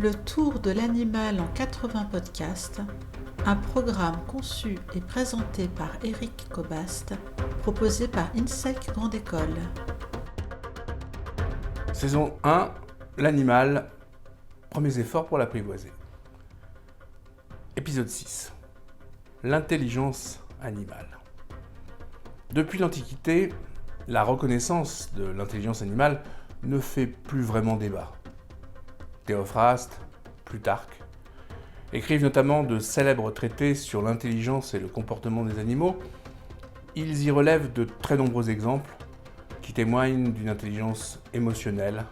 Le tour de l'animal en 80 podcasts, un programme conçu et présenté par Éric Cobast, proposé par INSEC Grande École. Saison 1, l'animal, premiers efforts pour l'apprivoiser. Épisode 6, l'intelligence animale. Depuis l'Antiquité, la reconnaissance de l'intelligence animale ne fait plus vraiment débat. Théophraste, Plutarque écrivent notamment de célèbres traités sur l'intelligence et le comportement des animaux. Ils y relèvent de très nombreux exemples qui témoignent d'une intelligence émotionnelle,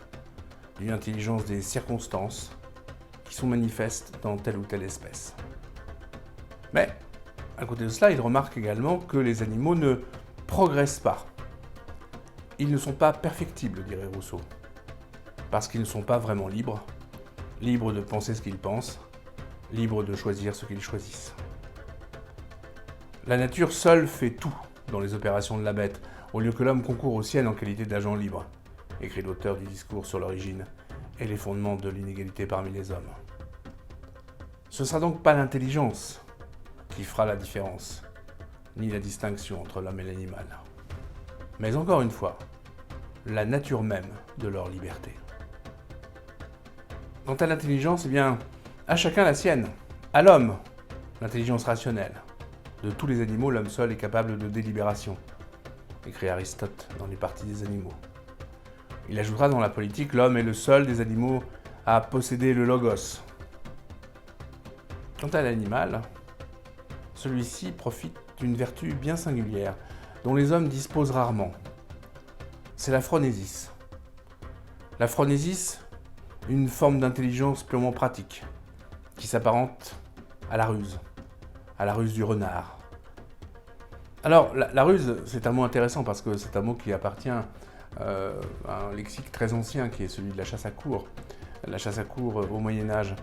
d'une intelligence des circonstances qui sont manifestes dans telle ou telle espèce. Mais, à côté de cela, ils remarquent également que les animaux ne progressent pas. Ils ne sont pas perfectibles, dirait Rousseau, parce qu'ils ne sont pas vraiment libres de penser ce qu'ils pensent, libres de choisir ce qu'ils choisissent. La nature seule fait tout dans les opérations de la bête, au lieu que l'homme concourt au ciel en qualité d'agent libre, écrit l'auteur du discours sur l'origine et les fondements de l'inégalité parmi les hommes. Ce ne sera donc pas l'intelligence qui fera la différence, ni la distinction entre l'homme et l'animal, mais encore une fois, la nature même de leur liberté. Quant à l'intelligence, eh bien, à chacun la sienne. À l'homme, l'intelligence rationnelle. De tous les animaux, l'homme seul est capable de délibération, écrit Aristote dans les Parties des animaux. Il ajoutera dans la politique, l'homme est le seul des animaux à posséder le logos. Quant à l'animal, celui-ci profite d'une vertu bien singulière, dont les hommes disposent rarement. C'est la phronésis. La phronésis, une forme d'intelligence purement pratique, qui s'apparente à la ruse du renard. Alors, la ruse, c'est un mot intéressant parce que c'est un mot qui appartient à un lexique très ancien qui est celui de la chasse à courre au Moyen-Âge.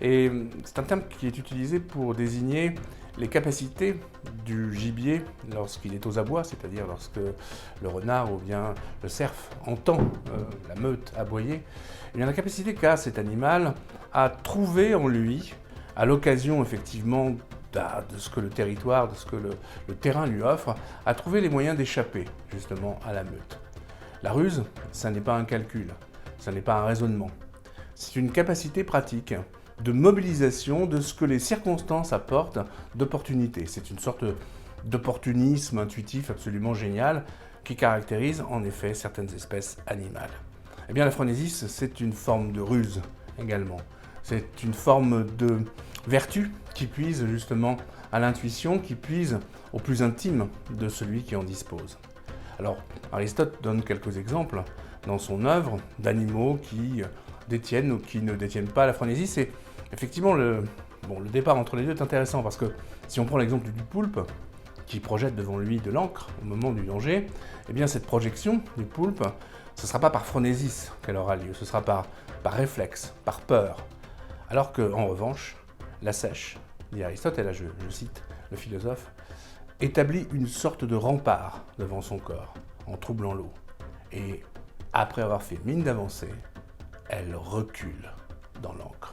Et c'est un terme qui est utilisé pour désigner les capacités du gibier lorsqu'il est aux abois, c'est-à-dire lorsque le renard ou bien le cerf entend la meute aboyer. Et bien, la capacité qu'a cet animal à trouver en lui, à l'occasion effectivement de ce que le territoire, de ce que le terrain lui offre, à trouver les moyens d'échapper justement à la meute. La ruse, ça n'est pas un calcul, ça n'est pas un raisonnement. C'est une capacité pratique de mobilisation de ce que les circonstances apportent d'opportunité. C'est une sorte d'opportunisme intuitif absolument génial qui caractérise en effet certaines espèces animales. Eh bien, la phronésis, c'est une forme de ruse également. C'est une forme de vertu qui puise justement à l'intuition, qui puise au plus intime de celui qui en dispose. Alors, Aristote donne quelques exemples dans son œuvre d'animaux qui détiennent ou qui ne détiennent pas la phronésis. Et effectivement, le départ entre les deux est intéressant parce que si on prend l'exemple du poulpe, qui projette devant lui de l'encre au moment du danger, eh bien cette projection du poulpe, ce ne sera pas par phronésis qu'elle aura lieu, ce sera par réflexe, par peur. Alors qu'en revanche, la seiche, dit Aristote, et là je cite le philosophe, établit une sorte de rempart devant son corps, en troublant l'eau. Et après avoir fait mine d'avancer, elle recule dans l'encre.